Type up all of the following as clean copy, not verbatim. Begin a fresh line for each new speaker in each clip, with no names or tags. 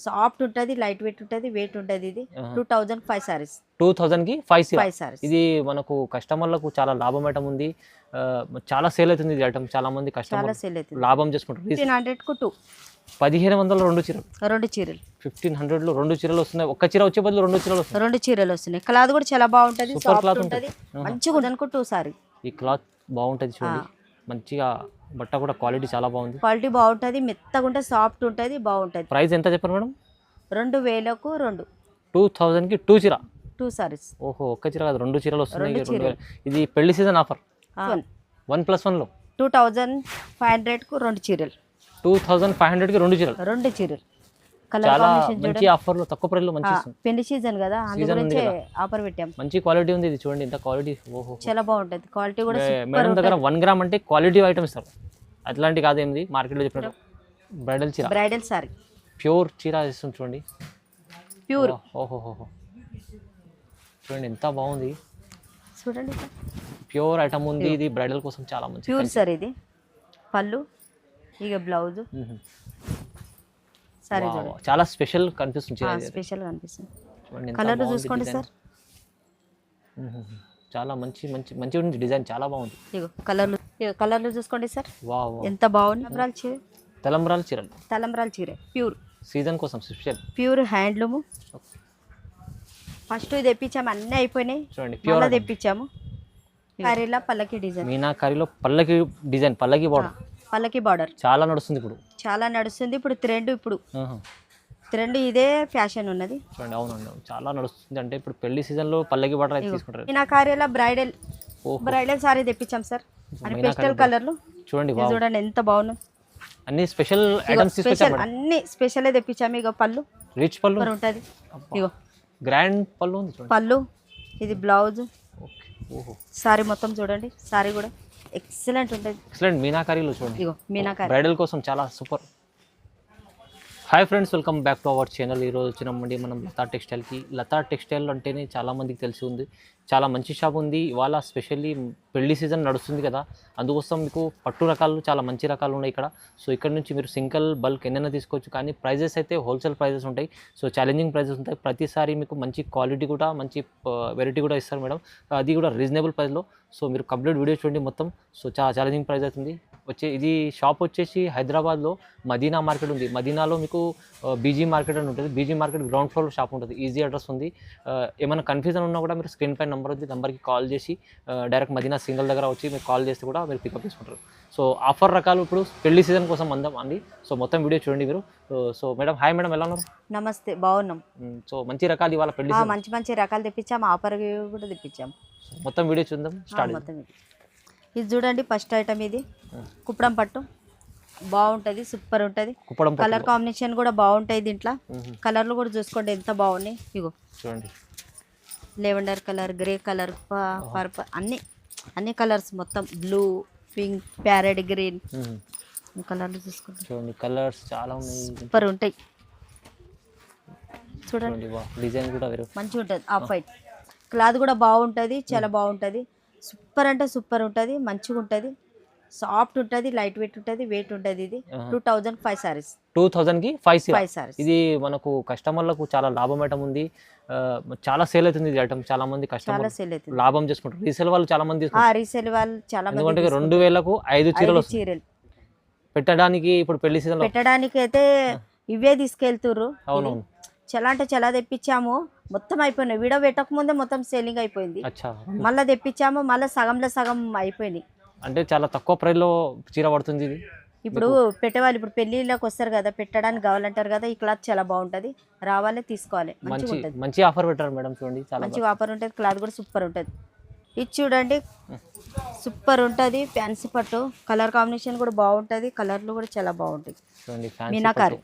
Soft ఉంటుంది, light weight ఉంటుంది, wait ఉంటుంది. ఇది 2005 సారీస్.
2000 కి 5
సారీస్.
ఇది మనకు కస్టమర్లకు చాలా లాభం ఐటమ్ ఉంది. చాలా సేల్ అవుతుంది ఇది ఐటమ్. చాలా మంది
చాలా
కస్టమర్
సేల్ అవుతుంది.
లాభం చేసుకుంటారు.
1500 కు 2
1500 రెండు చీరలు.
2 చీరలు.
1500 లో రెండు చీరలు వస్తున్నాయి. ఒక్క చీర వచ్చే బదులు రెండు చీరలు వస్తున్నాయి.
2 చీరలు వస్తున్నాయి. క్లాత్ కూడా చాలా బాగుంటుంది,
సూపర్
సాఫ్ట్
క్లాత్
ఉంటుంది,
ఉంటుంది.
మంచిగా ఉంటుంది. అనుకో 2 సారీ.
ఈ క్లాత్ బాగుంటుంది చూడండి, మంచిగా బట్ట కూడా క్వాలిటీ చాలా బాగుంది.
క్వాలిటీ బాగుంటుంది, మెత్తగా ఉంటుంది, సాఫ్ట్ ఉంటుంది, బాగుంటుంది.
ప్రైస్ ఎంత చెప్పారు మేడం?
2000కు 2.
2000 కి 2 చీర.
2 సారీస్.
ఓహో, ఒక్క చీర కాదు, రెండు చీరలు వస్తున్నాయి. 2000. ఇది పెళ్లి సీజన్ ఆఫర్ 1+1 లో
2500 కు 2 చీరలు.
2500 కి రెండు చీరలు.
2 చీరలు. కలర్
చాలా
కాంబినేషన్
మంచి ఆఫర్ లో తక్కువ ప్రైస్ లో మంచి ఇస్తుంది.
పెళ్లి సీజన్ కదా, అందుగురించే ఆఫర్ పెట్టాం.
మంచి క్వాలిటీ ఉంది. ఇది చూడండి ఎంత క్వాలిటీ. ఓహో,
చాలా బాగుంటుంది, క్వాలిటీ కూడా
మేడం దగ్గర 1 గ్రామ్ అంటే క్వాలిటీ ఐటమ్ ఇస్తారు. అట్లాంటి కాదు ఏంది మార్కెట్లో చెప్పినట్టు. బ్రైడల్ చీర,
బ్రైడల్ సారీ,
ప్యూర్ చీర ఇస్తుంది చూడండి.
ప్యూర్.
ఓహో, చూడండి ఎంత బాగుంది.
చూడండి,
ప్యూర్ ఐటమ్ ఉంది. ఇది బ్రైడల్ కోసం చాలా మంచి
ప్యూర్ సార్. ఇది పళ్ళు, ఇక బ్లౌజ్ సారీ చూడండి,
చాలా స్పెషల్ కనిపిస్తుంది చీర.
స్పెషల్ కనిపిస్తుంది.
చూడండి ఎంత
కలర్
బాగుంది
చూసుకోండి
డిజైన్.
సార్.
చాలా మంచి ఉంది డిజైన్, చాలా బాగుంది.
ఇగో కలర్లు చూసుకోండి సార్,
వావ్,
ఎంత బాగుంది.
తలంబ్రాల చీరలు,
తలంబ్రాల చీర ప్యూర్
సీజన్ కోసం స్పెషల్,
ప్యూర్ హ్యాండ్లూమ్. ఫస్ట్ ఇది తెప్పించాము, అన్నీ అయిపోయినాయి.
చూడండి
ప్యూర్
ప్యూర్
తెప్పించాము. కరీలా పల్లకి డిజైన్,
మీనాకారిలో పల్లకి డిజైన్, పల్లకి బార్డర్.
పల్లకి బార్డర్
చాలా నడుస్తుంది ఇప్పుడు,
చాలా నడుస్తుంది. ఇప్పుడు ట్రెండ్ ఇదే ఫ్యాషన్ ఉన్నది.
చూడండి, అవునండి చాలా నడుస్తుంది. అంటే ఇప్పుడు పెళ్లి సీజన్ లో పల్లకి బార్డర్ అయితే తీసుకుంటారు.
మీనాకారిలా బ్రైడల్ సారీ తెప్పించాం సార్, అని పేస్టల్ కలర్లు.
చూడండి,
చూడండి ఎంత బాగున్నాయి.
అన్ని స్పెషల్ ఐటమ్స్ తీసుకొచ్చాం.
అన్ని స్పెషల్ తెప్పించాము. ఇగో పళ్ళు,
రిచ్ పళ్ళు
ఉంటుంది. ఇగో
గ్రాండ్ పళ్ళు ఉంది చూడండి.
పళ్ళు, ఇది బ్లౌజ్.
ఓహో,
సారీ మొత్తం చూడండి, సారీ కూడా ఎక్సలెంట్ ఉంటుంది.
ఎక్సలెంట్ మీనాకారిలో చూడండి.
ఇగో మీనాకారి
బ్రైడల్ కోసం చాలా super. Hi friends, welcome back to our channel. ఈరోజు వచ్చినామండి మనం లతా టెక్స్టైల్కి. లతా టెక్స్టైల్ అంటేనే చాలామందికి తెలిసి ఉంది, చాలా మంచి షాప్ ఉంది. ఇవాళ స్పెషల్లీ పెళ్లి సీజన్ నడుస్తుంది కదా, అందుకోసం మీకు పట్టు రకాలు చాలా మంచి రకాలు ఉన్నాయి ఇక్కడ. సో ఇక్కడ నుంచి మీరు సింగిల్ బల్క్ ఎన్నైనా తీసుకోవచ్చు, కానీ ప్రైజెస్ అయితే హోల్సేల్ ప్రైజెస్ ఉంటాయి. సో ఛాలెంజింగ్ ప్రైజెస్ ఉంటాయి. ప్రతిసారి మీకు మంచి క్వాలిటీ కూడా, మంచి వెరైటీ కూడా ఇస్తారు మేడం, అది కూడా రీజనబుల్ ప్రైస్లో. సో మీరు కంప్లీట్ వీడియో చూడండి మొత్తం. సో చాలా ఛాలెంజింగ్ ప్రైస్ అవుతుంది. ఇది షాప్ వచ్చేసి హైదరాబాద్లో మదీనా మార్కెట్ ఉంది. మదీనాలో మీకు బీజీ మార్కెట్ అని ఉంటుంది. Busy market ground floor shop ఉంటుంది. ఈజీ అడ్రస్ ఉంది. ఏమైనా కన్ఫ్యూజన్ ఉన్నా కూడా మీరు స్క్రీన్ పైన నెంబర్ ఉంది, నెంబర్కి కాల్ చేసి డైరెక్ట్ మదీనా సింగిల్ దగ్గర వచ్చి మీరు కాల్ చేస్తే కూడా మీరు పికప్ చేసుకుంటారు. సో ఆఫర్ రకాలు ఇప్పుడు పెళ్లి సీజన్ కోసం అండి. సో మొత్తం వీడియో చూడండి మీరు. సో మేడం, హాయ్ మేడం, ఎలా ఉన్నారు?
నమస్తే, బాగున్నాం.
సో మంచి రకాలు ఇవాళ పెళ్లి
మంచి రకాలు తెప్పించాము, ఆఫర్ కూడా తెప్పించాము.
మొత్తం వీడియో చూద్దాం, స్టార్ట్.
మొత్తం ఇది చూడండి, ఫస్ట్ ఐటమ్ ఇది కుప్పడం పట్టు. బాగుంటుంది, సూపర్ ఉంటుంది. కలర్ కాంబినేషన్ కూడా బాగుంటాయి. దీంట్లో కలర్లు కూడా చూసుకోండి ఎంత బాగున్నాయి. ఇగో చూడండి, lavender colour, grey colour, purple, అన్ని కలర్స్ మొత్తం, బ్లూ, పింక్, ప్యారెట్ గ్రీన్ కలర్లు చూసుకోండి.
చూడండి కలర్స్ చాలా ఉన్నాయి,
సూపర్ ఉంటాయి. చూడండి
డిజైన్ కూడా
మంచిగా ఉంటుంది. ఆఫ్ వైట్ క్లాత్ కూడా బాగుంటుంది, చాలా బాగుంటుంది. సూపర్ అంటే సూపర్ ఉంటుంది, మంచిగా ఉంటుంది, సాఫ్ట్ ఉంటుంది, లైట్ వెయిట్ ఉంటుంది, వెయిట్ ఉంటుంది. ఇది 2005 సారీస్.
2000 కి 5
సారీస్.
ఇది మనకు కస్టమర్లకు చాలా లాభం ఐటమ్ ఉంది. చాలా సేల్ అవుతుంది ఇది ఐటమ్. చాలా మంది కస్టమర్ లాభం చేసుకుంటారు. రీసేల్ వాళ్ళు చాలా మంది
రీసేల్ వాళ్ళు చాలా మంది.
ఎందుకంటే 2000కు 5 చీరలు పెట్టడానికి ఇప్పుడు పెళ్లి సీజన్
పెట్టడానికి అయితే ఇవే తీసుకెళ్తుర్రు.
అవునవును,
చాలా అంటే చాలా తెప్పించాము, మొత్తం అయిపోయినాయి. వీడియో పెట్టక ముందే మొత్తం సేలింగ్ అయిపోయింది. మళ్ళీ తెప్పించాము, మళ్ళీ సగంలో సగం అయిపోయినాయి.
అంటే చాలా తక్కువ ప్రైస్ లో చీర పడుతుంది ఇది.
ఇప్పుడు పెట్టేవాళ్ళు ఇప్పుడు పెళ్లిళ్ళకి వస్తారు కదా, పెట్టడానికి కావాలంటారు కదా, ఈ క్లాత్ చాలా బాగుంటుంది, రావాలి తీసుకోవాలి.
మంచి ఆఫర్ పెట్టారు మేడం, చూడండి చాలా
మంచి ఆఫర్ ఉంటుంది. క్లాత్ కూడా సూపర్ ఉంటుంది. ఇది చూడండి, సూపర్ ఉంటుంది, ఫ్యాన్సీ పట్టు. కలర్ కాంబినేషన్ కూడా బాగుంటుంది, కలర్లు కూడా చాలా బాగుంటాయి.
చూడండి
మీనాకారి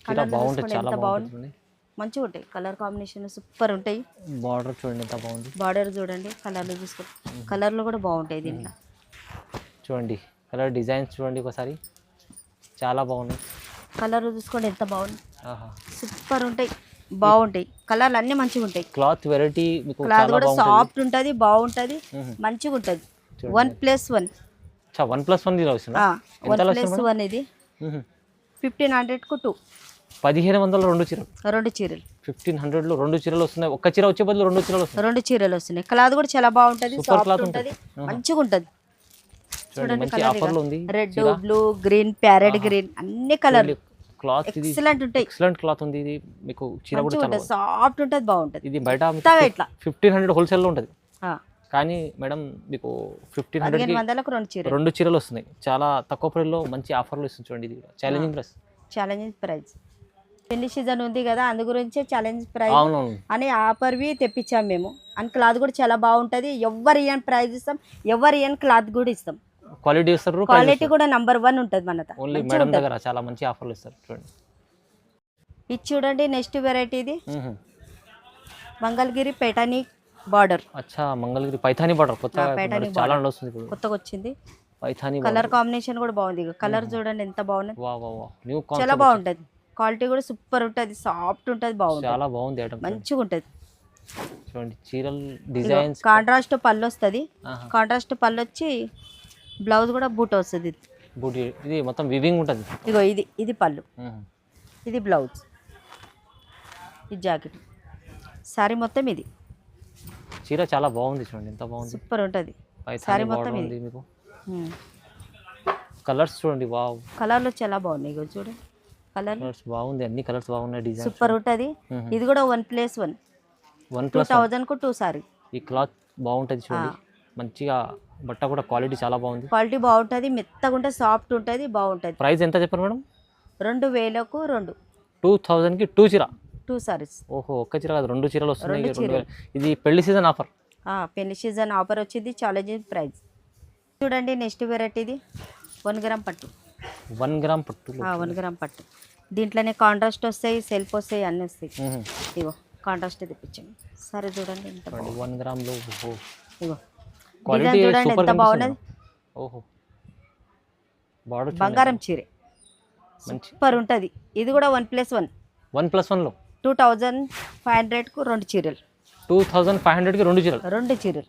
చాలా బాగుంటుంది,
మంచిగా ఉంటాయి. కలర్ కాంబినేషన్ సూపర్ ఉంటాయి.
బార్డర్ చూడండి ఎంత బాగుంది.
బార్డర్ చూడండి, కలర్లు చూసుకోండి, కలర్లు కూడా బాగుంటాయి. దీంట్లో
చూడండి కలర్ డిజైన్స్ చూడండి ఒకసారి, చాలా బాగున్నాయి.
కలర్లు చూసుకోండి ఎంత బాగుంది, సూపర్ ఉంటాయి, బాగుంటాయి. కలర్లు అన్ని మంచిగా ఉంటాయి.
క్లాత్ వెరైటీ
క్లాత్ కూడా సాఫ్ట్ ఉంటుంది, బాగుంటుంది, మంచిగా ఉంటుంది. 1+1
1+1
1+1 ఇది 1500కు 2
1500 రెండు చీరలు.
రెండు చీరలు
1500లో రెండు చీరలు వస్తున్నాయి. ఒక్క చీర వచ్చే బదులు రెండు చీరలు వస్తున్నాయి.
రెండు చీరలు వస్తున్నాయి. క్లాత్ కూడా చాలా బాగుంటది,
సూపర్
సాఫ్ట్
క్లాత్
ఉంటది,
ఉంటుంది.
మంచిగా ఉంటది.
చూడండి మంచి ఆఫర్లో ఉంది.
Red, blue, green, parrot green అన్ని కలర్
క్లాత్ ఇది
ఎక్సలెంట్ ఉంటాయి.
ఎక్సలెంట్ క్లాత్ ఉంది. ఇది మీకు చీర కూడా చాలా బాగుంది.
సాఫ్ట్ ఉంటది, బాగుంటది.
ఇది బయట
ఇట్లా
1500 హోల్సేల్ లో ఉంటది.
ఆ,
కానీ మేడం మీకు 1500కి
1500కు రెండు చీరలు,
రెండు చీరలు వస్తున్నాయి. చాలా తక్కువ ప్రైస్లో మంచి ఆఫర్లు ఇస్తుంది. చూడండి ఇది ఛాలెంజింగ్ ప్రైస్.
Challenging price. పెళ్లి సీజన్ ఉంది కదా, అందు గురించే ఛాలెంజ్ ప్రైస్
అవునవును.
అని ఆఫర్వి తెప్పించాం మేము. అండ్ క్లాత్ కూడా చాలా బాగుంటది. ఎవరు ఇయన్ ప్రైస్ ఇస్తాం, ఎవరు ఇయన్ క్లాత్ కూడా ఇస్తాం.
క్వాలిటీ ఇస్తారు,
క్వాలిటీ కూడా నంబర్ 1 ఉంటది మన
ఓన్లీ మేడం దగ్గర చాలా మంచి ఆఫర్లు ఇస్తారు. చూడండి
ఇది చూడండి. నెక్స్ట్ వెరైటీ ఇది మంగళగిరి పేటాని బార్డర్.
అచ్చా మంగళగిరి పైథాని బార్డర్ కొత్తగా చాలా వస్తుంది ఇప్పుడు,
కొత్తగా వచ్చింది.
పైథాని
కలర్ కాంబినేషన్ కూడా బాగుంది. కలర్ చూడండి ఎంత బాగుంది,
వా వా వా న్యూ
చాలా బాగుంటది. క్వాలిటీ కూడా సూపర్ ఉంటది, సాఫ్ట్ ఉంటది, బాగుంది,
చాలా బాగుంది ఐటమ్.
మంచిగా ఉంటది.
చూడండి చీరల్ డిజైన్స్.
కాంట్రాస్ట్ పళ్ళు వస్తుంది. కాంట్రాస్ట్ పళ్ళు వచ్చి బ్లౌజ్ కూడా బూట్ వస్తుంది.
బూటీ ఇది మొత్తం వివింగ్ ఉంటుంది.
ఇగో ఇది పళ్ళు, ఇది బ్లౌజ్, ఇది జాకెట్, సారీ మొత్తం ఇది.
చీర చాలా బాగుంది. చూడండి ఎంత బాగుంది,
సూపర్ ఉంటుంది.
సారీ మొత్తం ఇది మీకు. కలర్స్ చూడండి, వావ్
కలర్లు చాలా బాగున్నాయి. ఇగో చూడండి
కలర్స్ బాగుంది, అన్ని కలర్స్ బాగున్నాయి. డిజైన్
సూపర్ ఉంటుంది. ఇది కూడా 1+1 2000కు 2 సారీ. ఈ
క్లాత్ బాగుంటుంది. చూడండి మంచిగా బట్ట కూడా క్వాలిటీ చాలా బాగుంది.
క్వాలిటీ బాగుంటుంది, మెత్తగా ఉంటుంది, సాఫ్ట్ ఉంటుంది, బాగుంటుంది.
ప్రైస్ ఎంత చెప్పారు మేడం?
2000కు 2.
2000కి 2 చీర,
2 సారీస్.
ఓహో ఒక్క చీర కాదు, రెండు చీరలు వస్తున్నాయి. 2000. ఇది పెళ్లి సీజన్ ఆఫర్.
పెళ్లి సీజన్ ఆఫర్ వచ్చింది, ఛాలెంజింగ్ ప్రైస్. చూడండి నెక్స్ట్ వెరైటీ ఇది 1 గ్రామ్ పట్టు.
1 గ్రామ్ పట్టు.
1 గ్రామ్ పట్టు. దీంట్లోనే కాంట్రాస్ట్ వస్తాయి, సెల్ఫ్ వస్తాయి, అన్నీ వస్తాయి. ఇగో కాంట్రాస్ట్ తెప్పించాను. సరే చూడండి ఎంత
1 గ్రామ్లో.
ఇగో డిజైన్ చూడండి ఎంత బాగున్నది.
ఓహో బార్డర్
బంగారం చీరే సూపర్ ఉంటుంది. ఇది కూడా 1+1.
1+1లో
2500కు 2 చీరలు.
2500కి 2 చీరలు.
2 చీరలు.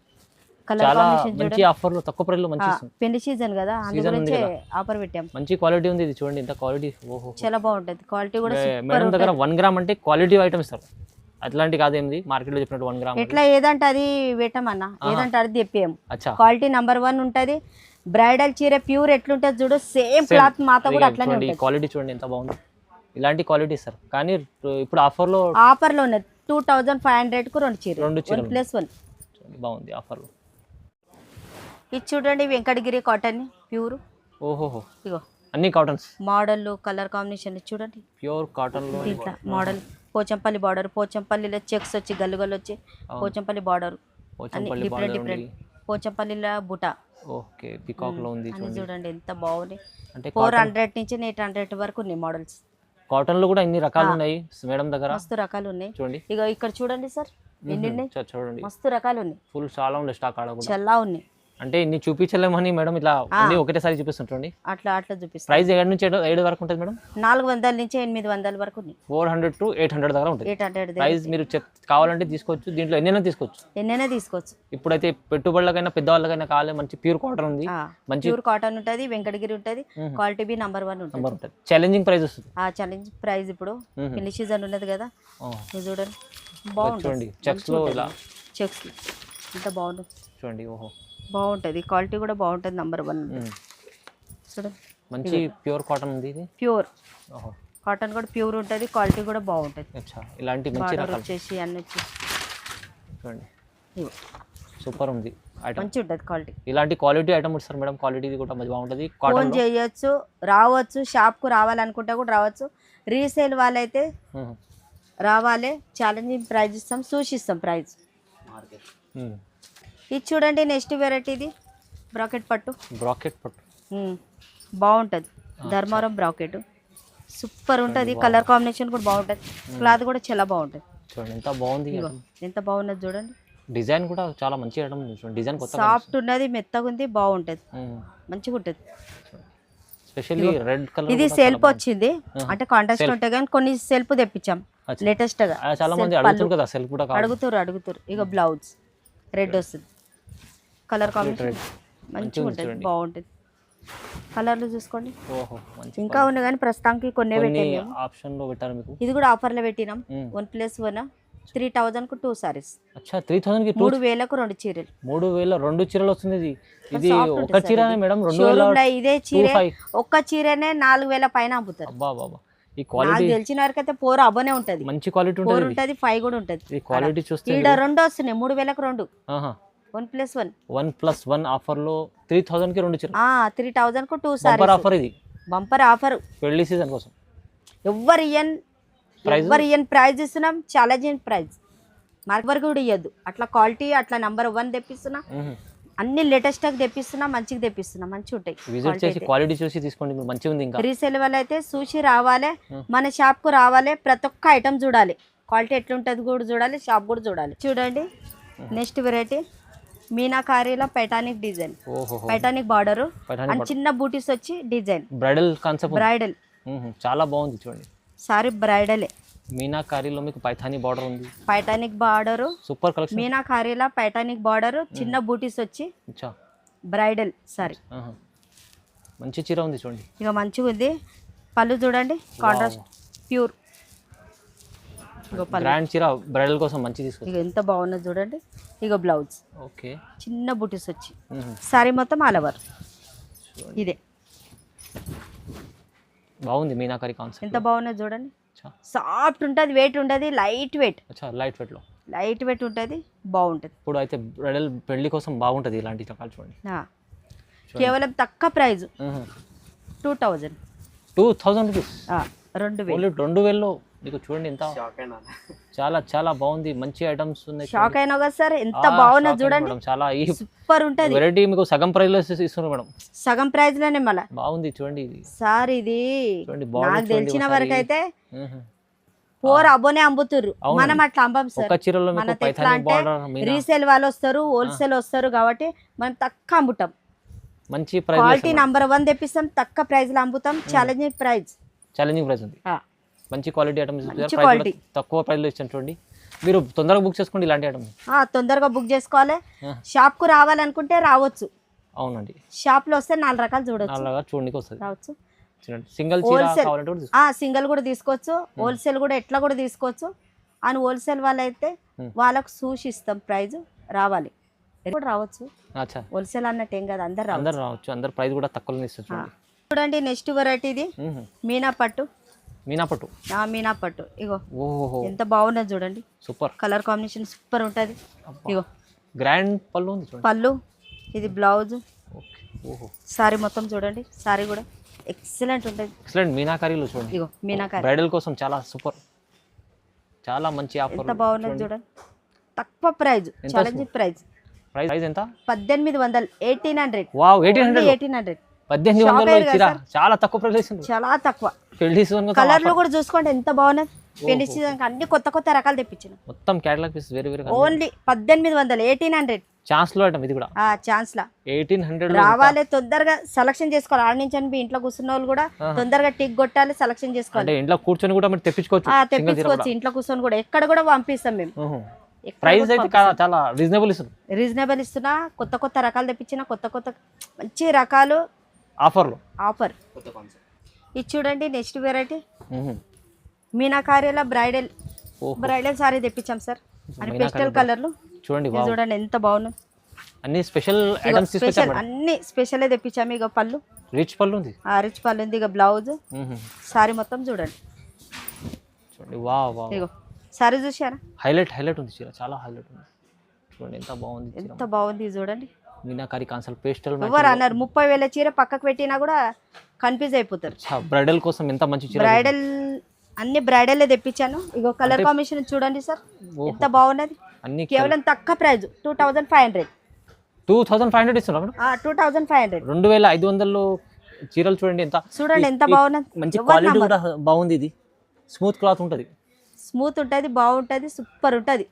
కలర్
చాలా
కాంబినేషన్
మంచి ఆఫర్లో తక్కువ ప్రైస్లో మంచి
పెళ్లి సీజన్ కదా, అందుగురించి ఆఫర్ పెట్టాం.
మంచి క్వాలిటీ ఉంది. ఇది చూడండి ఎంత క్వాలిటీ, ఓహో
చాలా బాగుంటుంది. క్వాలిటీ కూడా
మేడం దగ్గర 1 గ్రామ్ అంటే క్వాలిటీ ఐటమ్ ఇస్తారు. అట్లాంటి కాదేంది మార్కెట్లో చెప్పినట్టు 1 గ్రామ్
ఎట్లా ఏదంటే అది పెట్టమన్నా, ఏదంటే అది తెప్పాము.
అచ్చా
క్వాలిటీ నంబర్ 1 ఉంటుంది. బ్రైడల్ చీర ప్యూర్ ఎట్లుంటుంది చూడు, సేమ్ క్లాత్ మాత కూడా అట్లనే ఉంటుంది.
క్వాలిటీ చూడండి ఎంత బాగుంది. ఇలాంటి క్వాలిటీ ఇస్తారు. కానీ ఇప్పుడు ఆఫర్లో
ఉన్నది 2500కు 2 చీరలు. 1+1
బాగుంది ఆఫర్లో.
ఇది చూడండి వెంకటగిరి కాటన్ ప్యూర్.
ఓహోహో
ఇగో
అన్ని కాటన్స్.
మోడల్ కలర్ కాంబినేషన్ చూడండి,
ప్యూర్ కాటన్లో.
దీంట్లో మోడల్ పోచంపల్లి బార్డర్, పోచంపల్లిలో చెక్స్ వచ్చి గల్లుగల్లు వచ్చి పోచంపల్లి బార్డర్, డిఫరెంట్ పోచంపల్లిలో బుటా.
ఓకే పికాక్లో ఉంది
చూడండి ఎంత బాగుంది. అంటే 400 నుంచి 800 వరకు ఉన్నాయి మోడల్స్.
కాటన్లో కూడా ఇన్ని రకాలు ఉన్నాయి మేడం దగ్గర,
మస్తు రకాలు ఉన్నాయి.
చూడండి
ఇక ఇక్కడ చూడండి సార్, ఎన్ని ఉన్నాయి
చూడండి,
మస్తు రకాలు ఉన్నాయి.
ఫుల్ చాలా ఉన్నాయి స్టాక్ ఆడ కూడా,
చాలా ఉన్నాయి.
అంటే ఇన్ని చూపించలేమని మేడం ఇట్లా అన్ని ఒకటేసారి చూపిస్తుంటండి.
అట్లా చూపిస్తాం.
ప్రైస్ 7 నుంచి 7 వరకు ఉంటుంది మేడం.
400 నుంచి 800 వరకు ఉన్నాయి.
400 to 800 దగ్గర ఉంటుంది
800
ప్రైస్. మీరు కావాలంటే తీసుకోవచ్చు, దీంట్లో ఎన్నైనా తీసుకోవచ్చు. ఇప్పుడైతే పెట్టుబడులకైనా పెద్దవాళ్ళకైనా కావాలి, మంచి ప్యూర్ కాటన్ ఉంది, మంచి
ప్యూర్ కాటన్ ఉంటుంది, వెంకటగిరి ఉంటుంది, క్వాలిటీ బి నంబర్ 1 ఉంటుంది.
ఛాలెంజింగ్ ప్రైస్ వస్తుంది.
Challenge price. ఇప్పుడు పెళ్లి సీజన్ ఉన్నది కదా, చూడండి బాగుంటుంది.
చెక్స్ లో ఇలా
చెక్స్ ఎంత బాగుంటుంది
చూడండి. ఓహో
బాగుంటుంది, క్వాలిటీ కూడా బాగుంటుంది, నంబర్ 1 చూడండి.
మంచి ప్యూర్ కాటన్ ఉంది. ఇది ప్యూర్
కాటన్ కూడా ప్యూర్ ఉంటుంది, క్వాలిటీ కూడా బాగుంటుంది.
ఇలాంటి మంచి రకాలు
వచ్చేసి అన్ని వచ్చేసి
చూడండి సూపర్ ఉంది.
మంచి ఉంటుంది క్వాలిటీ.
ఇలాంటి క్వాలిటీ ఐటమ్ ఇస్తారు మేడం. క్వాలిటీ కూడా మంచి బాగుంటుంది.
ఫోన్ చేయొచ్చు, రావచ్చు, షాప్కు రావాలనుకుంటే కూడా రావచ్చు. రీసేల్ వాళ్ళైతే రావాలి, ఛాలెంజింగ్ ప్రైజ్ ఇస్తాం, సూచిస్తాం ప్రైజ్. ఇది చూడండి నెక్స్ట్ వెరైటీ ఇది బ్రాకెట్ పట్టు. బాగుంటుంది, ధర్మారం బ్రాకెట్ సూపర్ ఉంటుంది. కలర్ కాంబినేషన్ కూడా బాగుంటుంది, క్లాత్ కూడా చాలా బాగుంటుంది.
చూడండి ఎంత బాగుంది,
ఎంత బాగున్నది చూడండి.
డిజైన్ కూడా చాలా మంచి ఐటమ్. డిజైన్
సాఫ్ట్ ఉన్నది, మెత్తగా ఉంది, బాగుంటుంది, మంచిగా ఉంటుంది.
Specially red colour.
ఇది సెల్ఫ్ వచ్చింది, అంటే కాంట్రాస్ట్ ఉంటాయి కానీ కొన్ని సెల్ఫ్ తెప్పించాం లేటెస్ట్ గా.
చాలా మంది అడుగుతారు కదా సెల్ఫ్ కూడా,
అడుగుతారు. ఇక బ్లౌజ్ రెడ్ వస్తుంది, కలర్ కాంబినేషన్ మంచిగా ఉంటుంది, బాగుంటుంది. కలర్లు చూసుకోండి.
ఓహో మంచి
ఇంకా ఉన్నాయి కానీ ప్రస్తుతానికి కొన్ని పెట్టాము.
ఆప్షన్లో పెట్టారు మీకు.
ఇది కూడా ఆఫర్లో పెట్టినాం. 1+1 3,000కు 2 సారీస్.
అచ్చా 3,000కి
3,000కు 2 చీరలు.
3,000 2 చీరలు వస్తుంది. ఇది ఒక చీరనే మేడం 2,000
ఇదే చీర ఒక్క చీరనే 4,000 పైన అమ్ముతారు.
అబ్బా బాబా ఈ క్వాలిటీ
నాకు తెలిసిన వరకు అయితే 4 అబ్బనే ఉంటది.
మంచి క్వాలిటీ
ఉంటుంది. 4 ఉంటది 5 కూడా ఉంటది.
ఈ క్వాలిటీ చూస్తే
ఈడ 2 వస్తున్నాయి 3,000కు 2. 1+1
1+1 ఆఫర్ లో 3,000కి 2 చీరలు.
3,000కు 2 సారీస్.
బంపర్ ఆఫర్ ఇది.
బంపర్ ఆఫర్
పెళ్లి సీజన్ కోసం.
ఎవ్వరు ఇయన్ ప్రైజ్ ఇస్తున్నాం. ఛాలెంజింగ్ ప్రైజ్ మార్కెట్ కూడా ఇవ్వద్దు. అట్లా క్వాలిటీ అట్లా నంబర్ 1 తెప్పిస్తున్నా. అన్ని లేటెస్ట్ తెప్పిస్తున్నా. మంచిగా తెప్పిస్తున్నా. మంచిగా ఉంటాయి.
విజిట్ చేసి క్వాలిటీ చూసి తీసుకోండి. మంచిగా ఉంది. ఇంకా
రీసేల్ వాళ్ళు అయితే చూసి రావాలి. మన షాప్ కు రావాలి. ప్రతి ఒక్క ఐటమ్ చూడాలి. క్వాలిటీ ఎట్లుంటది కూడా చూడాలి. షాప్ కూడా చూడాలి. చూడండి నెక్స్ట్ వెరైటీ మీనాకారీలో పైటానిక్ డిజైన్. పైటానిక్ బార్డర్ అండ్ చిన్న బూటీస్ వచ్చి డిజైన్.
Bridal concept.
బ్రైడల్
చాలా బాగుంది చూడండి.
సారీ బ్రైడలే.
మీనాకారీలో మీకు పైథానీ బార్డర్ ఉంది.
పైటానిక్ బార్డర్
సూపర్ కలెక్షన్.
మీనాకారీలో పైటానిక్ బార్డర్ చిన్న బూటీస్ వచ్చి బ్రైడల్ సారీ.
మంచి చీర ఉంది చూడండి.
ఇక మంచిగా ఉంది. పళ్ళు చూడండి కాంట్రాస్ట్ ప్యూర్.
గ్రాండ్ చీర బ్రైడల్ కోసం మంచి తీసుకో.
ఇక ఎంత బాగున్నది చూడండి. ఇక బ్లౌజ్
ఓకే
చిన్న బూటీస్ వచ్చి సారీ మొత్తం ఆల్ ఓవర్ ఇదే.
బాగుంది మీనాకారి కాన్సెప్ట్.
ఎంత బాగున్నది చూడండి. సాఫ్ట్ ఉంటుంది. వెయిట్ ఉంటుంది. Light weight.
లైట్ వెయిట్ లో
లైట్ వెయిట్ ఉంటుంది. బాగుంటుంది.
ఇప్పుడు అయితే బ్రైడల్ పెళ్లి కోసం బాగుంటుంది ఇలాంటి రకాలు చూడండి.
కేవలం తక్కువ ప్రైజ్ 2,000.
2,000 రూపీస్.
2,000.
2,000లో మీకు చూడండి ఎంత చాలా చాలా బాగుంది. మంచి ఐటమ్స్ ఉన్నాయి.
షాక్ అయినా కదా సార్. ఎంత బాగున్నది చూడండి.
చాలా
సూపర్ ఉంటుంది.
వెరైటీ మీకు సగం ప్రైస్ లో ఇస్తున్నారు మేడం.
సగం ప్రైస్ లోనే మళ్ళీ
బాగుంది చూడండి. ఇది
సార్ ఇది నాకు తెలిసిన వరకు అయితే 4 అబ్బోనే అమ్ముతుర్రు. మనం అట్లా అమ్మం సార్. మన ఎట్లా అంటే రీసేల్ వాళ్ళు వస్తారు, హోల్సేల్ వస్తారు కాబట్టి మనం తక్కువ అమ్ముతాం.
మంచి ప్రైస్
క్వాలిటీ నంబర్ 1 తెప్పిస్తాం. తక్కువ ప్రైస్ లో అమ్ముతాం. ఛాలెంజింగ్ ప్రైస్ ఉంది.
మంచి క్వాలిటీ ఐటమ్స్ తక్కువ ప్రైస్ లో ఇస్తాను చూడండి. మీరు తొందరగా బుక్ చేసుకోండి ఇలాంటి ఐటమ్స్.
తొందరగా బుక్ చేసుకోవాలి. షాప్ కు రావాలనుకుంటే రావచ్చు.
అవునండి.
షాప్ లో వస్తే 4 రకాలు చూడొచ్చు.
4 రకాలు చూడడానికి వస్తుంది.
రావచ్చు.
సింగిల్ చీర కావాలంటే
సింగిల్ కూడా తీసుకోవచ్చు. హోల్సేల్ కూడా ఎట్లా కూడా తీసుకోవచ్చు. అని హోల్సేల్ వాళ్ళైతే వాళ్ళకు చూసి ఇస్తాం. ప్రైజ్ రావాలి కూడా రావచ్చు. హోల్సేల్ అన్నట్టు ఏం కాదు. అందరు
రావచ్చు. అందరు ప్రైస్ కూడా తక్కువలో ఇస్తారు.
చూడండి నెక్స్ట్ వెరైటీ ఇది మీనా పట్టు. మీనా పట్టు ఇగో ఎంత బాగున్నది చూడండి.
సూపర్
కలర్ కాంబినేషన్ సూపర్ ఉంటది. ఇగో
గ్రాండ్ పళ్ళు ఉంది చూడండి.
పళ్ళు ఇది బ్లౌజ్. సారీ మొత్తం చూడండి. సారీ కూడా ఎక్సలెంట్ ఉంటుంది.
ఎక్సలెంట్ మీనాకారీలో చూడండి.
ఇగో మీనాకారీ
బ్రైడల్ కోసం చాలా సూపర్. చాలా మంచి ఆఫర్.
ఎంత బాగున్నది చూడండి. తక్కువ ప్రైస్. ఛాలెంజింగ్ ప్రైస్
ఎంత?
1,800. 1,800.
వావ్ 1,800. 1,800 చాలా తక్కువ ప్రైస్.
చాలా తక్కువ.
పెళ్లి సీజన్
కలర్ లో కూడా చూసుకోండి ఎంత బాగున్నది. పెళ్లి సీజన్ అన్ని కొత్త రకాలు తెప్పించిన.
మొత్తం కేటలాగ్ పీస్ వేరే
ఓన్లీ 1,800. 1,800
ఛాన్స్ లో ఐటమ్ ఇది కూడా.
ఛాన్స్ లా
1,800
రావాలి. తొందరగా సెలక్షన్ చేసుకోవాలి. ఆడ నుంచి అని ఇంట్లో కూర్చున్న వాళ్ళు కూడా తొందరగా టిక్ కొట్టాలి. సెలక్షన్ చేసుకోవాలి.
ఇంట్లో కూర్చొని కూడా మీరు తెప్పించుకోవచ్చు.
ఇంట్లో కూర్చొని కూడా ఎక్కడ కూడా పంపిస్తాం మేము.
ప్రైస్ అయితే చాలా
రీజనబుల్ ఇస్తున్నా. కొత్త రకాలు తెప్పించిన. కొత్త మంచి రకాలు ఆఫర్. ఇది చూడండి నెక్స్ట్ వెరైటీ మీనాకారీలో బ్రైడల్ సారీ తెప్పించాం సార్. అని పెస్టల్ కలర్లు చూడండి ఎంత బాగున్నాయి.
అన్ని స్పెషల్ ఐటమ్స్ తీసుకొచ్చాము.
అన్ని స్పెషల్ తెప్పించాము. ఇక పళ్ళు
రిచ్ పళ్ళు ఉంది.
రిచ్ పళ్ళు ఉంది. ఇక బ్లౌజ్ సారీ మొత్తం చూడండి. ఇగో సారీ చూసారా.
హైలైట్ ఉంది చీర. చాలా హైలైట్ ఉంది చూడండి. ఎంత బాగుంది
చూడండి.
మీనాకారి కాన్సెప్ట్ పేస్టల్
ఎవరు అన్నారు 30,000 చీర పక్కకు పెట్టినా కూడా కన్ఫ్యూజ్ అయిపోతారు.
బ్రైడల్ కోసం ఎంత మంచి చీర.
బ్రైడల్ అన్ని బ్రైడల్ తెప్పించాను. ఇగో కలర్ కాంబినేషన్ చూడండి సార్ ఎంత బాగున్నది. అన్ని కేవలం తక్కువ ప్రైస్ 2,500.
2,500 ఇస్తున్నారు.
2,500.
2,500లో చీరలు చూడండి ఎంత
బాగున్నది.
మంచి క్వాలిటీ కూడా బాగుంది. ఇది స్మూత్ క్లాత్ ఉంటుంది.
బాగుంటది. సూపర్ ఉంటది.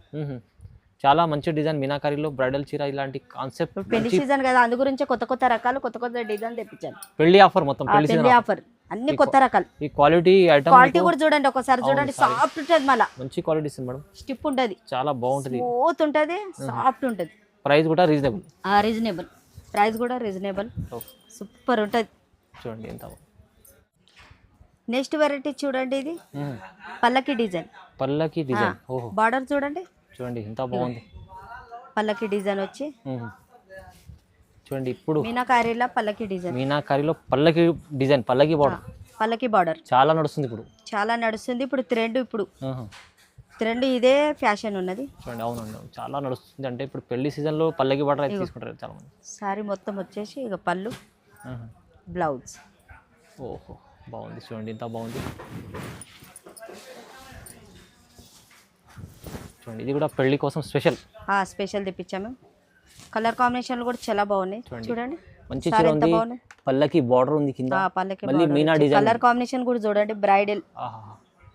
చాలా మంచి డిజైన్ మీనాకారీలో బ్రైడల్ చీర. ఇలాంటి కాన్సెప్ట్
పెళ్లి సీజన్ కదా అందు గురించి కొత్త రకాలు కొత్త డిజైన్ తెప్పించాను.
పెళ్లి ఆఫర్ మొత్తం
పెళ్లి ఆఫర్ అన్ని కొత్త రకాలు.
ఈ క్వాలిటీ
కూడా చూడండి ఒకసారి చూడండి. సాఫ్ట్ ఉంటది. మళ్ళీ
మంచి క్వాలిటీ ఇస్తుంది మేడం.
స్టిప్ ఉంటది.
చాలా బాగుంటది.
స్మూత్ ఉంటది. సాఫ్ట్ ఉంటది.
ప్రైస్ కూడా రీజనబుల్.
ప్రైస్ కూడా రీజనబుల్. సూపర్ ఉంటుంది.
చూడండి ఎంత
నెక్స్ట్ వెరైటీ చూడండి, ఇది పల్లకి డిజైన్.
పల్లకి డిజైన్. ఓహో,
బార్డర్ చూడండి,
చూడండి ఎంత బాగుంది.
పల్లకి డిజైన్ వచ్చి
చూడండి. ఇప్పుడు
మీనాకారీలో పల్లకి డిజైన్,
మీనాకారిలో పల్లకి డిజైన్, పల్లకి బార్డర్,
పల్లకి బార్డర్
చాలా నడుస్తుంది ఇప్పుడు.
చాలా నడుస్తుంది ఇప్పుడు ట్రెండ్. ఇప్పుడు ట్రెండ్ ఇదే ఫ్యాషన్ ఉన్నది.
చూడండి, అవునండి చాలా నడుస్తుంది. అంటే ఇప్పుడు పెళ్లి సీజన్లో పల్లకి బార్డర్ అయితే తీసుకుంటారు చాలా మంది.
సారీ మొత్తం వచ్చేసి ఇక పళ్ళు, బ్లౌజ్.
ఓహో, బాగుంది. చూడండి ఎంత బాగుంది. చూడండి, ఇది కూడా పెళ్లి కోసం స్పెషల్
స్పెషల్ తెప్పించాము. కలర్ కాంబినేషన్లు కూడా చాలా బాగున్నాయి. చూడండి
మంచి చీర ఉంది, పల్లకి బార్డర్ ఉంది కింద,
పల్లకి
మళ్ళీ మీనా డిజైన్.
కలర్ కాంబినేషన్ కూడా చూడండి, బ్రైడల్.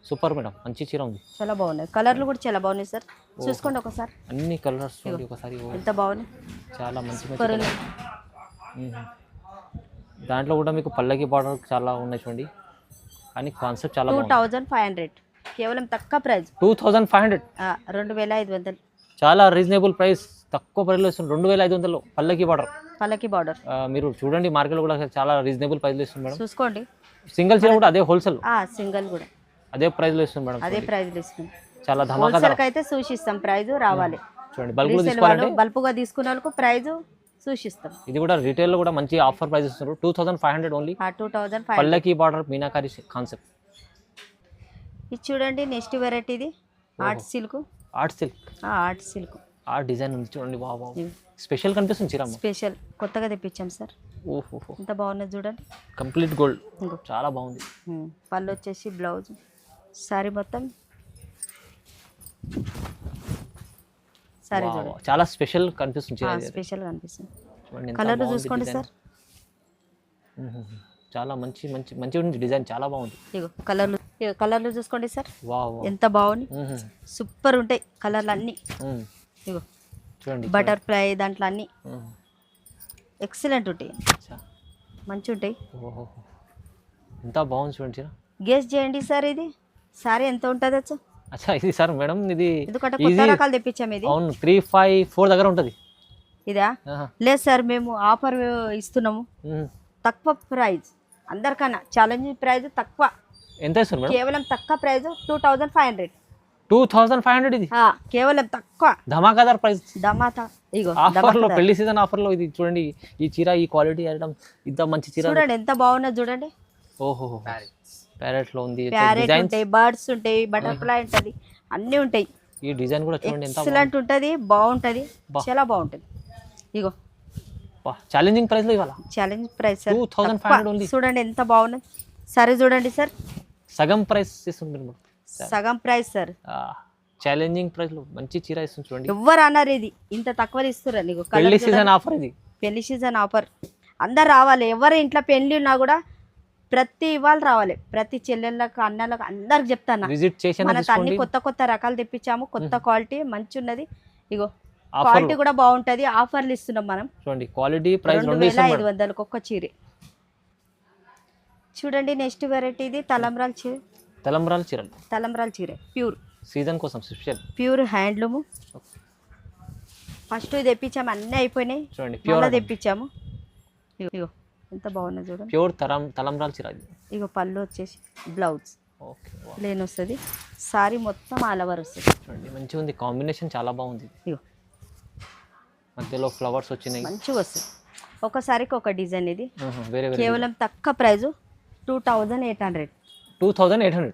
సూపర్ మేడం, మంచి చీర ఉంది.
చాలా బాగున్నాయి. కలర్లు కూడా చాలా బాగున్నాయి సార్, చూసుకోండి ఒకసారి.
అన్ని కలర్స్ చూడండి ఒకసారి,
ఎంత బాగున్నాయి,
చాలా మంచి మంచి. దాంట్లో కూడా మీకు పల్లకి బార్డర్ చాలా ఉన్నాయి చూడండి. కానీ కాన్సెప్ట్ చాలా
2500 కేవలం తక్కువ ప్రైస్.
2500,
2500.
చాలా రీజనబుల్ ప్రైస్, తక్కువ ప్రైస్లో ఇస్తుంది. 2500 పల్లకి బార్డర్.
పల్లకి బార్డర్
మీరు చూడండి, మార్కెట్లో కూడా చాలా రీజనబుల్ ప్రైస్లో ఇస్తుంది మేడం.
చూసుకోండి.
సింగిల్ చీర కూడా అదే హోల్సేల్,
సింగిల్ కూడా
అదే ప్రైస్లో ఇస్తుంది మేడం.
అదే ప్రైస్లో ఇస్తుంది.
చాలా ధమాకా ధర.
అయితే సూచిస్తాం, ప్రైస్ రావాలి.
చూడండి, బల్బులు తీసుకోవాలంటే
బల్బుగా తీసుకున్న వాళ్ళకు ప్రైస్ సూచిస్తాం.
ఇది కూడా రీటైల్లో కూడా మంచి ఆఫర్ ప్రైస్ ఇస్తున్నారు. 2500 ఓన్లీ.
2500
పల్లకి బార్డర్ మీనాకారి కాన్సెప్ట్.
ఇది చూడండి, నెక్స్ట్ వెరైటీ ఇది art silk.
Art silk,
art silk,
ఆ డిజైన్ ఉంది చూడండి. బాబా, స్పెషల్ కనిపిస్తుంది చీర.
స్పెషల్ కొత్తగా తెప్పించాం సార్.
ఓహో,
ఎంత బాగున్నది చూడండి.
కంప్లీట్ గోల్డ్, చాలా బాగుంది.
పళ్ళు వచ్చేసి బ్లౌజ్, సారీ మొత్తం సారీ చూడండి,
చాలా స్పెషల్ కనిపిస్తుంది చీర.
స్పెషల్ కనిపిస్తుంది.
చూడండి,
కలర్ చూసుకోండి సార్.
చాలా మంచి మంచి మంచి ఉంది డిజైన్, చాలా బాగుంది.
ఇగో కలర్లు చూసుకోండి సార్.
వావ్,
ఎంత బాగుంది, సూపర్ ఉంటాయి కలర్లు అన్నీ. ఇగో
చూడండి,
బటర్ఫ్లై దాంట్లో అన్నీ ఎక్సలెంట్ ఉంటాయి, మంచి ఉంటాయి.
ఓహో, ఎంత బాగుంది చూడండి చీర.
గెస్ చేయండి సార్, ఇది సారీ ఎంత ఉంటుంది వచ్చా?
అచ్చా, ఇది సార్ మేడం, ఇది
ఎందుకంటే కొత్త రకాలు తెప్పించాము. ఇది
అవును 354 దగ్గర ఉంటుంది.
ఇదా? లేదు సార్, మేము ఆఫర్ ఇస్తున్నాము, తక్కువ ప్రైస్, అందరికన్నా ఛాలెంజింగ్ ప్రైస్ తక్కువ.
ఎంత ఇస్తారు మేడం?
కేవలం తక్కువ ప్రైస్ 2500.
2500 ఇది
కేవలం తక్కువ
ధమాకాదార్ ప్రైస్.
ధమాకా. ఇగో
ఆఫర్ లో, పెళ్లి సీజన్ ఆఫర్ లో ఇది చూడండి. ఈ చీర, ఈ క్వాలిటీ ఐటమ్, ఇంత మంచి చీర
చూడండి ఎంత బాగున్నది చూడండి.
ఓహో, ప్యారెట్ లో ఉంది,
ప్యారెట్ ఉంటాయి, బర్డ్స్ ఉంటాయి, బటర్ఫ్లై ఉంటది, అన్నీ ఉంటాయి.
ఈ డిజైన్ కూడా చూడండి ఎంత
ఎక్సలెంట్ ఉంటది, బాగుంటది, చాలా బాగుంటది. ఇగో
ఛాలెంజింగ్ ప్రైస్ లో ఇవాళ
ఛాలెంజ్ ప్రైస్ సార్,
2500 ఓన్లీ.
చూడండి ఎంత బాగున్నది. సరే చూడండి సార్,
సగం ప్రైస్ ఇస్తుంది మేడం.
సగం ప్రైస్ సార్,
ఛాలెంజింగ్ ప్రైస్ లో మంచి చీర ఇస్తుంది చూడండి.
ఎవ్వరు అన్నారు ఇది ఇంత తక్కువ ఇస్తున్నారు. నీకు
పెళ్లి సీజన్ ఆఫర్, ఇది
పెళ్లి సీజన్ ఆఫర్. అందరు రావాలి, ఎవరు ఇంట్లో పెళ్లి ఉన్నా కూడా ప్రతి ఇవాళ రావాలి. ప్రతి చెల్లెళ్ళకు, అన్నలకు, అందరికి చెప్తాను,
విజిట్ చేసి
మనకు అన్ని కొత్త కొత్త రకాలు తెప్పించాము, కొత్త క్వాలిటీ మంచి ఉన్నది. ఇగో క్వాలిటీ కూడా బాగుంటది, ఆఫర్లు ఇస్తున్నాం మనం.
చూడండి, క్వాలిటీ ప్రైస్
2500 ఒక్క చీర. చూడండి, నెక్స్ట్ వెరైటీ ఇది తలంబ్రాల చీర. తలంబ్రాల చీర ప్యూర్
సీజన్ కోసం స్పెషల్,
ప్యూర్ హ్యాండ్లూమ్. ఫస్ట్ తెప్పించాము, అన్నీ అయిపోయినాయి,
చూడండి
ప్యూర్ తెప్పించాము. ఇగో ఎంత బాగున్నది చూడండి,
ప్యూర్ తలంబ్రాల చీర.
ఇగో పళ్ళు వచ్చేసి బ్లౌజ్
ఓకే,
ప్లేన్ వస్తుంది, సారీ మొత్తం ఆల్ ఓవర్ వస్తుంది.
చూడండి, మంచిగా ఉంది కాంబినేషన్, చాలా బాగుంది.
ఇగో
మధ్యలో ఫ్లవర్స్ వచ్చినాయి,
మంచిగా వస్తుంది. ఒకసారికి ఒక డిజైన్. ఇది
వేరే
కేవలం తక్కువ ప్రైస్ 2800.
2800,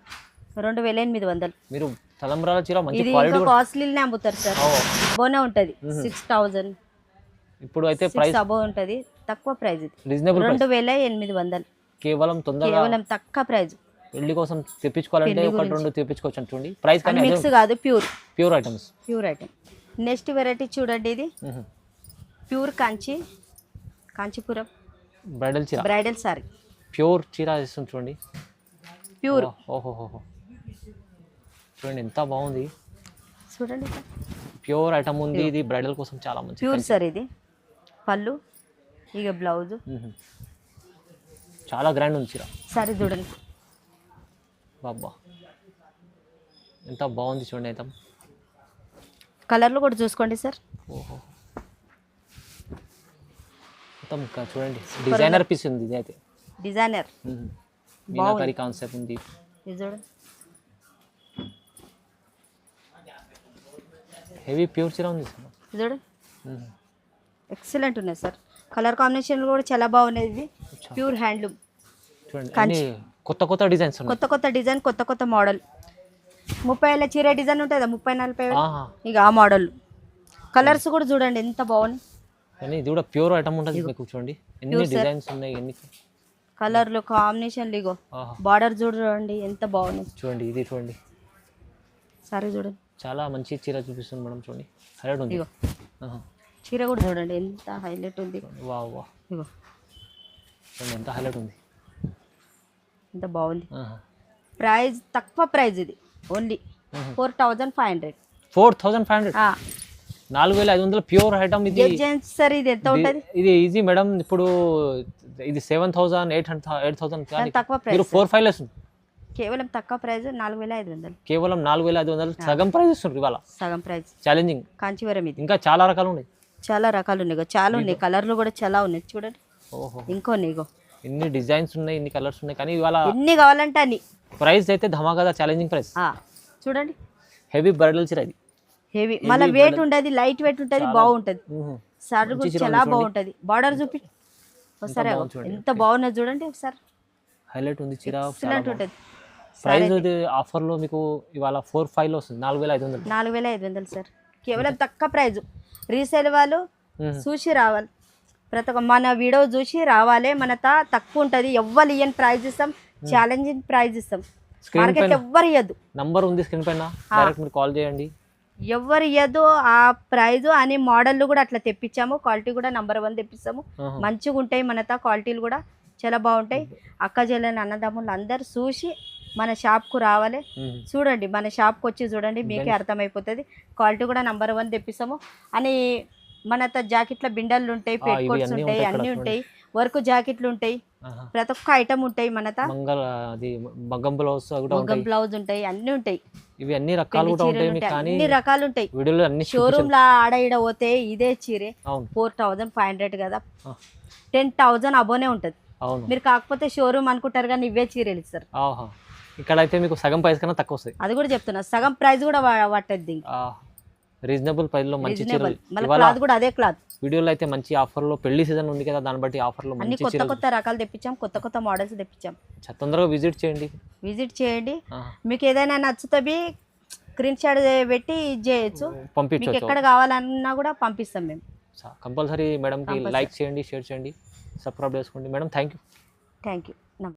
2800.
మీరు తలంబ్రాల చీర మంచి
ఇది
క్వాలిటీ,
కాస్ట్లీనే అమ్ముతారు సార్, బోనే ఉంటది 6000.
ఇప్పుడు అయితే ప్రైస్
అబో ఉంటది, తక్కువ ప్రైస్. ఇది
రీజనబుల్
2800,
కేవలం తొందరగా,
కేవలం తక్కువ ప్రైస్.
పెళ్లి కోసం తెప్పించుకోవాలంటే ఒకటి రెండు తెప్పించుకోవచ్చు చూడండి. ప్రైస్ కానీ
మిక్స్ కాదు, pure
items,
pure item. Next variety చూడండి, ఇది ప్యూర్ కాంచీపురం
బ్రైడల్ చీర,
బ్రైడల్ సారీ,
ప్యూర్ చీర ఇస్తుంది చూడండి,
ప్యూర్.
ఓహోహో, చూడండి ఎంత బాగుంది,
చూడండి
ప్యూర్ ఐటమ్ ఉంది. ఇది బ్రైడల్ కోసం చాలా మంచి
ప్యూర్ సార్. ఇది పళ్ళు, ఇక బ్లౌజ్,
చాలా గ్రాండ్ ఉంది చీర.
సారీ చూడండి,
బాబా ఎంత బాగుంది చూడండి ఐటమ్.
కలర్లు కూడా చూసుకోండి సార్.
ఓహో, మొత్తం చూడండి డిజైనర్ పీస్ ఉంది ఇది అయితే.
డిజైనర్
మీనాకరీ కాన్సెప్ట్ ఉంది.
ఇది చూడండి
హెవీ ప్యూర్ చీర ఉంది.
ఇది చూడండి ఎక్సలెంట్ ఉన్నాయి సార్. కలర్ కాంబినేషన్ కూడా చాలా బాగున్నాయి. ఇది ప్యూర్ హ్యాండ్లూమ్
చూడండి అన్ని కొత్త కొత్త డిజైన్స్ ఉన్నాయి.
కొత్త కొత్త డిజైన్, కొత్త కొత్త మోడల్. 30 చీర డిజైన్ ఉంటుంది 30-40 ఇక ఆ మోడల్. కలర్స్ కూడా చూడండి ఎంత బాగున్నాయి.
కానీ ఇది కూడా ప్యూర్ ఐటమ్ ఉంటుంది మీకు. చూడండి ఎన్ని డిజైన్స్ ఉన్నాయి, ఎన్ని
కలర్లు కాంబినేషన్లు. ఇగో బార్డర్ చూడండి ఎంత బాగున్నాయి.
చూడండి ఇది చూడండి
సరే చూడండి
చాలా మంచి చీర చూపిస్తుంది మేడం. చూడండి హైలైట్ ఉంది.
ఇగో చీర కూడా చూడండి ఎంత హైలైట్ ఉంది.
వావ్ వావ్
ఇగో
చూడండి ఎంత హైలైట్ ఉంది,
ఎంత బాగుంది. ప్రైస్ తక్కువ ప్రైస్ ఇది ఓన్లీ 4500.
4500 4500 ప్యూర్ ఐటమ్ ఇది.
సార్ ఇది ఎంత ఉంటుంది?
ఇది ఈజీ మేడం. ఇప్పుడు ఇది 7800
తక్కువ
మీరు
ప్రైస్
45 వేస్తుంది.
కేవలం తక్కువ ప్రైస్ 4500.
కేవలం 4500 సగం ప్రైస్ ఇస్తుంది ఇవాళ.
సగం ప్రైస్
ఛాలెంజింగ్
కాంచీవరం. ఇది
ఇంకా చాలా రకాలు ఉన్నాయి.
చాలా రకాలు ఉన్నాయి. చాలా ఉన్నాయి. కలర్లు కూడా చాలా ఉన్నాయి చూడండి.
ఓహో
ఇంకో ఇగో
ఇన్ని డిజైన్స్ ఉన్నాయి, ఇన్ని కలర్స్ ఉన్నాయి. కానీ ఇవాళ
ఎన్ని కావాలంటే అన్ని.
ప్రైస్ అయితే ధమాకా ఛాలెంజింగ్ ప్రైస్.
చూడండి
హెవీ బ్రైడల్ చీర ఇది.
హెవీ మళ్ళీ వెయిట్ ఉంటుంది, లైట్ వెయిట్ ఉంటుంది, బాగుంటుంది. సార్ కూడా చాలా బాగుంటుంది. బార్డర్ చూపి ఒకసారి ఎంత బాగున్నది చూడండి ఒకసారి.
హైలైట్ ఉంది చీర.
ఎక్సలెంట్ ఉంటుంది.
ప్రైస్ ఆఫర్లో మీకు ఇవాళ 4500 వస్తుంది. 4500
4500 సార్. కేవలం తక్కువ ప్రైజ్. రీసేల్ వాళ్ళు చూసి రావాలి. ప్రతి ఒక్క మన వీడియో చూసి రావాలి. మన తక్కువ ఉంటుంది. ఎవ్వరు ఇయ్యని ప్రైజ్ ఇస్తాం. ఛాలెంజింగ్ ప్రైజ్ ఇస్తాం. మార్కెట్ ఎవ్వరు ఇవ్వద్దు.
నంబర్ ఉంది స్క్రీన్ పైన, డైరెక్ట్ మీరు కాల్ చేయండి.
ఎవరు ఇవ్వదు ఆ ప్రైజ్ అని. మోడళ్ళు కూడా అట్లా తెప్పించాము. క్వాలిటీ కూడా నంబర్ 1 తెప్పిస్తాము. మంచిగా ఉంటాయి. మన క్వాలిటీలు కూడా చాలా బాగుంటాయి. అక్క చెల్లెని అన్నదమ్ములు అందరు చూసి మన షాప్కు రావాలి. చూడండి మన షాప్కి వచ్చి చూడండి, మీకే అర్థమైపోతుంది. క్వాలిటీ కూడా నంబర్ 1 తెప్పిస్తాము. అని మన జాకెట్ల బిండలు ఉంటాయి, పెట్ కోట్స్ ఉంటాయి, అన్నీ ఉంటాయి. వర్క్ జాకెట్లు ఉంటాయి, ప్రతి ఒక్క ఐటమ్ ఉంటాయి. మన
మగ్గం
బ్లౌజ్ ఉంటాయి, అన్నీ ఉంటాయి.
ఇవి అన్ని రకాలు కూడా ఉంటాయి. కానీ
అన్ని రకాలు ఉంటాయి.
వీడియోలో అన్ని
షోరూమ్ లా ఆడ ఈడ పోతే ఇదే చీరే 4500 కదా, 10,000 అబోనే ఉంటది. మీరు కాకపోతే షోరూమ్ అనుకుంటారు కానీ ఇవే చీరలు ఇస్తారు.
ఇక్కడ అయితే మీకు సగం ప్రైస్ కన్నా తక్కువ వస్తాయి.
అది కూడా చెప్తున్నా, సగం ప్రైస్ కూడా పట్టద్ది.
రీజనబుల్ ప్రైస్ లో మంచి చీరలు.
క్లాత్ కూడా అదే క్లాత్.
వీడియోలో అయితే మంచి ఆఫర్ లో పెళ్లి సీజన్ ఉంది కదా, దాన్ని బట్టి ఆఫర్ లో
అన్ని కొత్త కొత్త రకాలు తెప్పించాం, కొత్త కొత్త మోడల్స్ తెప్పించాం.
తొందరగా విజిట్ చేయండి.
మీకు ఏదైనా నచ్చుతుంది స్క్రీన్ షాట్ పెట్టి చేయొచ్చు, పంపించు. ఎక్కడ కావాలన్నా కూడా పంపిస్తాం మేము.
కంపల్సరీ మేడం కి లైక్ చేయండి, షేర్ చేయండి, సబ్స్క్రైబ్ చేసుకోండి మేడం. Thank you.